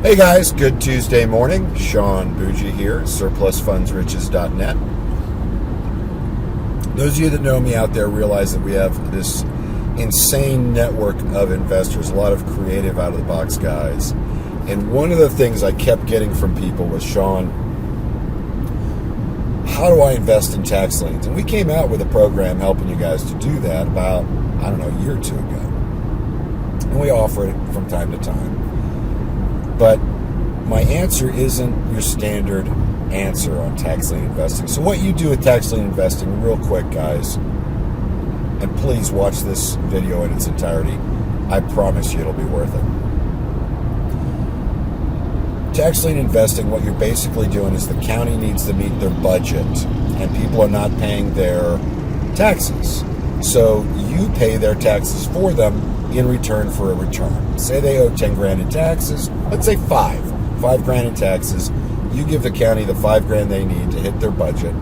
Hey guys, good Tuesday morning. Sean Bougie here, surplusfundsriches.net. Those of you that know me out there realize that we have this insane network of investors, a lot of creative out-of-the-box guys. And one of the things I kept getting from people was, Sean, how do I invest in tax liens? And we came out with a program helping you guys to do that about, a year or two ago. And we offer it from time to time. But my answer isn't your standard answer on tax lien investing. So what you do with tax lien investing, real quick, guys, and please watch this video in its entirety. I promise you it'll be worth it. Tax lien investing, what you're basically doing is the county needs to meet their budget, and people are not paying their taxes. So you pay their taxes for them in return for a return. Say they owe 10 grand in taxes, let's say five grand in taxes. You give the county the 5 grand they need to hit their budget.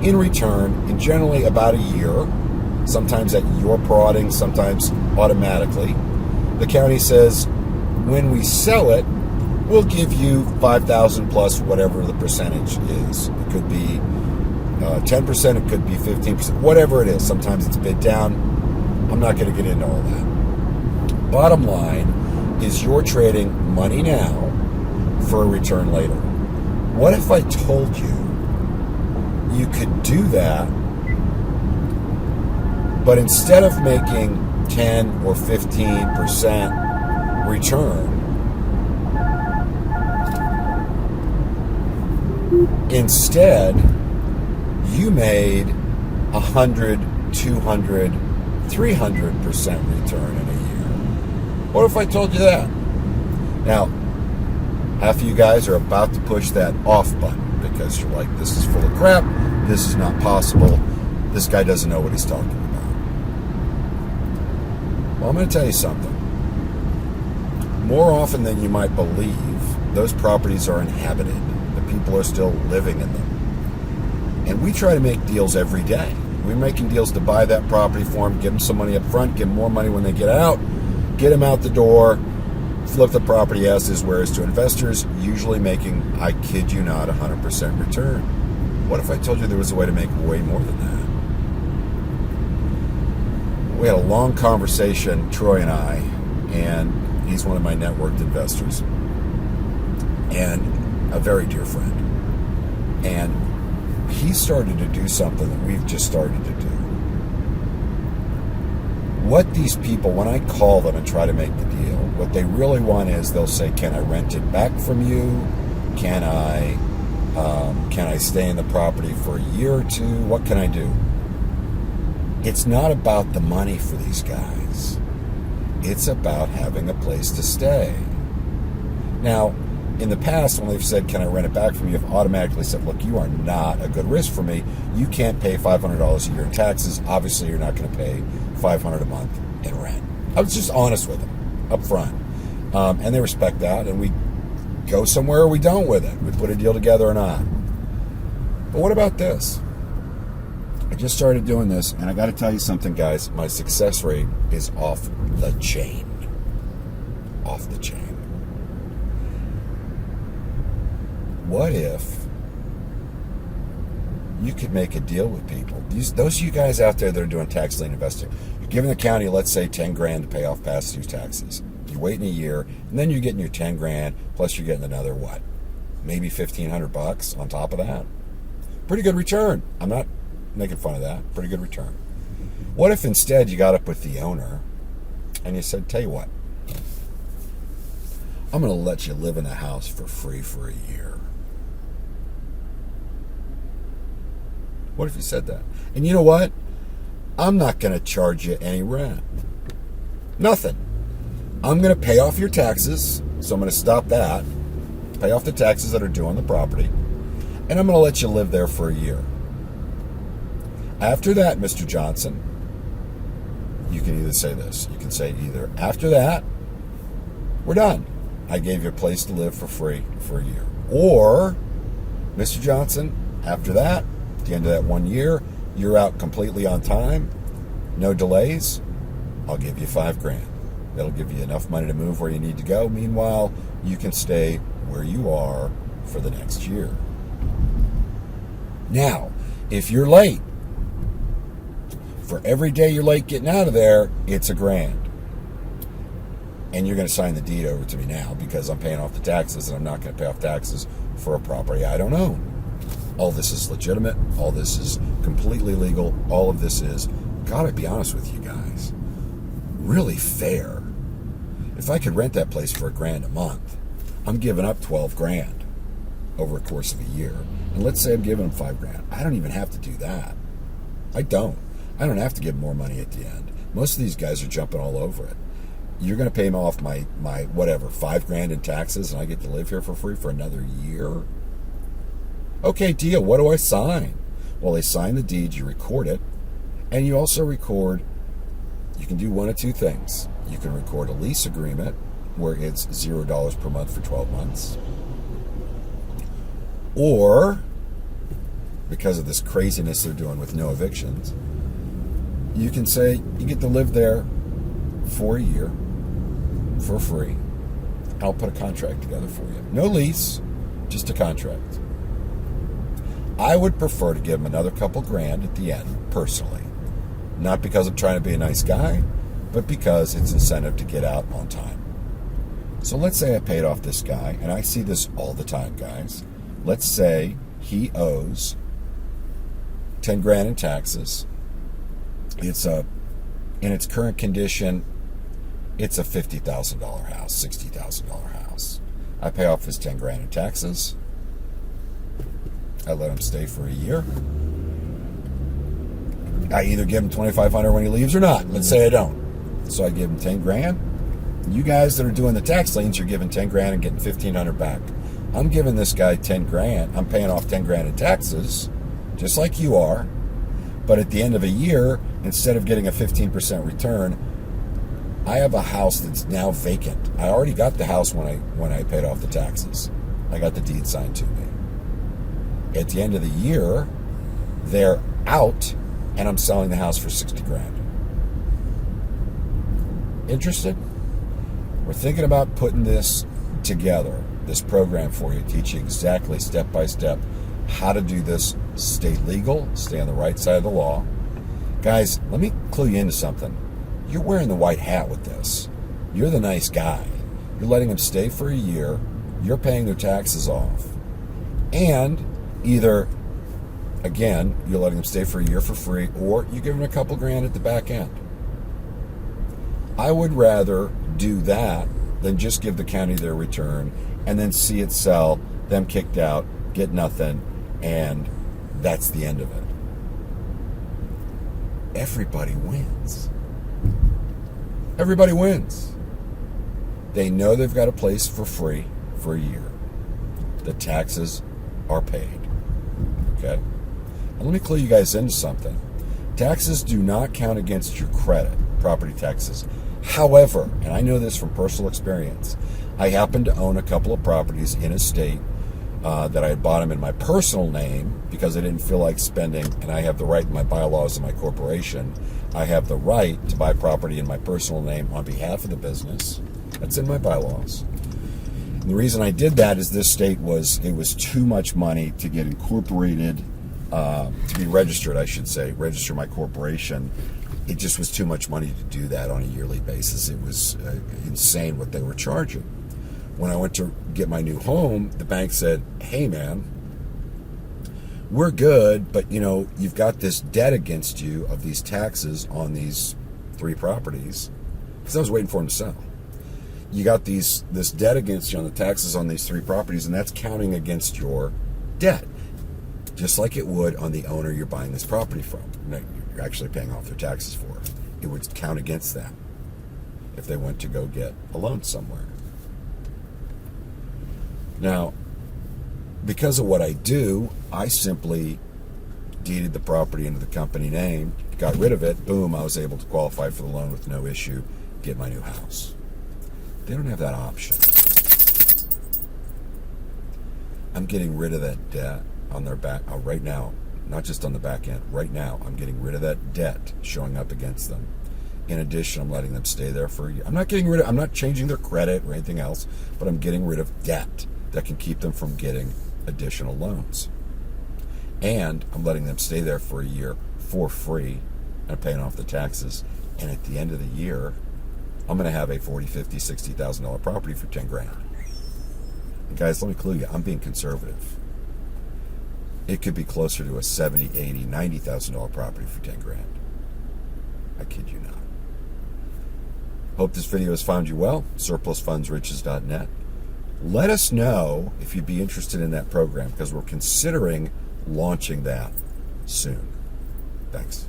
In return, in generally about a year, sometimes at your prodding, sometimes automatically, the county says, when we sell it, we'll give you 5,000 plus whatever the percentage is. It could be 10%, it could be 15%, whatever it is. Sometimes it's bid down. I'm not going to get into all that. Bottom line is you're trading money now for a return later. What if I told you you could do that, but instead of making 10 or 15% return, instead you made 100, 200, 300% return in a year? What if I told you that? Now, half of you guys are about to push that off button because you're like, this is full of crap, this is not possible, this guy doesn't know what he's talking about. Well, I'm going to tell you something. More often than you might believe, those properties are inhabited. The people are still living in them. And we try to make deals every day. We're making deals to buy that property for them, give them some money up front, give them more money when they get out, get them out the door, flip the property as is, whereas to investors, usually making, I kid you not, 100% return. What if I told you there was a way to make way more than that? We had a long conversation, Troy and I, and he's one of my networked investors and a very dear friend. And he started to do something that we've just started to do. What these people, when I call them and try to make the deal, what they really want is they'll say, can I rent it back from you? Can I stay in the property for a year or two? What can I do? It's not about the money for these guys. It's about having a place to stay. Now, in the past, when they've said, can I rent it back from you, I've automatically said, look, you are not a good risk for me. You can't pay $500 a year in taxes. Obviously, you're not going to pay $500 a month in rent. I was just honest with them up front. And they respect that, and we go somewhere or we don't with it. We put a deal together or not. But what about this? I just started doing this, and I got to tell you something, guys. My success rate is off the chain. Off the chain. What if you could make a deal with people? Those of you guys out there that are doing tax lien investing, you're giving the county, let's say, 10 grand to pay off past due taxes. You're waiting a year, and then you're getting your 10 grand, plus you're getting another, what? Maybe $1,500 on top of that. Pretty good return. I'm not making fun of that. Pretty good return. What if instead you got up with the owner and you said, tell you what, I'm going to let you live in the house for free for a year. What if you said that? And you know what? I'm not going to charge you any rent. Nothing. I'm going to pay off your taxes, so I'm going to stop that. Pay off the taxes that are due on the property. And I'm going to let you live there for a year. After that, Mr. Johnson, you can either say this. You can say either, after that, we're done. I gave you a place to live for free for a year. Or, Mr. Johnson, after that, at the end of that 1 year, you're out completely on time, no delays, I'll give you $5 grand. That'll give you enough money to move where you need to go. Meanwhile, you can stay where you are for the next year. Now, if you're late, for every day you're late getting out of there, it's $1,000. And you're going to sign the deed over to me now because I'm paying off the taxes, and I'm not going to pay off taxes for a property I don't own. All this is legitimate. All this is completely legal. All of this is, gotta be honest with you guys, really fair. If I could rent that place for $1,000 a month, I'm giving up $12,000 over a course of a year. And let's say I'm giving them $5,000. I don't even have to do that. I don't have to give more money at the end. Most of these guys are jumping all over it. You're going to pay me off my whatever, $5,000 in taxes, and I get to live here for free for another year? Okay, deal. What do I sign? Well, they sign the deed, you record it, and you also record, you can do one of two things. You can record a lease agreement where it's $0 per month for 12 months. Or, because of this craziness they're doing with no evictions, you can say you get to live there for a year for free. I'll put a contract together for you. No lease, just a contract. I would prefer to give them another couple $1,000 at the end, personally. Not because I'm trying to be a nice guy, but because it's incentive to get out on time. So let's say I paid off this guy, and I see this all the time, guys. Let's say he owes $10,000 in taxes. It's in its current condition, it's a $50,000 house, $60,000 house. I pay off his $10,000 in taxes. I let him stay for a year. I either give him $2,500 when he leaves or not. Let's say I don't. So I give him $10,000. You guys that are doing the tax liens, you're giving $10,000 and getting $1,500 back. I'm giving this guy $10,000. I'm paying off $10,000 in taxes, just like you are. But at the end of a year, instead of getting a 15% return, I have a house that's now vacant. I already got the house when I paid off the taxes. I got the deed signed to me. At the end of the year, they're out, and I'm selling the house for $60,000. Interested? We're thinking about putting this together, this program for you, teach you exactly step by step how to do this, stay legal, stay on the right side of the law. Guys, let me clue you into something. You're wearing the white hat with this. You're the nice guy. You're letting them stay for a year. You're paying their taxes off. And either, again, you're letting them stay for a year for free, or you give them a couple $1,000 at the back end. I would rather do that than just give the county their return and then see it sell, them kicked out, get nothing, and that's the end of it. Everybody wins. Everybody wins. They know they've got a place for free for a year. The taxes are paid. Okay? And let me clue you guys into something. Taxes do not count against your credit, property taxes. However, and I know this from personal experience, I happen to own a couple of properties in a state that I had bought them in my personal name because I didn't feel like spending, and I have the right in my bylaws of my corporation, I have the right to buy property in my personal name on behalf of the business. That's in my bylaws. And the reason I did that is this state it was too much money to get incorporated, to be registered, I should say, register my corporation. It just was too much money to do that on a yearly basis. It was insane what they were charging. When I went to get my new home, the bank said, hey man, we're good, but you've got this debt against you of these taxes on these 3 properties, because I was waiting for them to sell. You got this debt against you on the taxes on these 3 properties, and that's counting against your debt, just like it would on the owner you're buying this property from. No, you're actually paying off their taxes for it. It would count against them if they went to go get a loan somewhere. Now, because of what I do, I simply deeded the property into the company name, got rid of it, boom, I was able to qualify for the loan with no issue, get my new house. They don't have that option. I'm getting rid of that debt on their back right now, not just on the back end. Right now, I'm getting rid of that debt showing up against them. In addition, I'm letting them stay there for a year. I'm not changing their credit or anything else, but I'm getting rid of debt that can keep them from getting additional loans. And I'm letting them stay there for a year for free and paying off the taxes. And at the end of the year, I'm going to have a $40,000, $50,000, $60,000 property for 10 grand. And guys, let me clue you, I'm being conservative. It could be closer to a $70,000, $80,000, $90,000 property for 10 grand. I kid you not. Hope this video has found you well. surplusfundsriches.net. Let us know if you'd be interested in that program, because we're considering launching that soon. Thanks.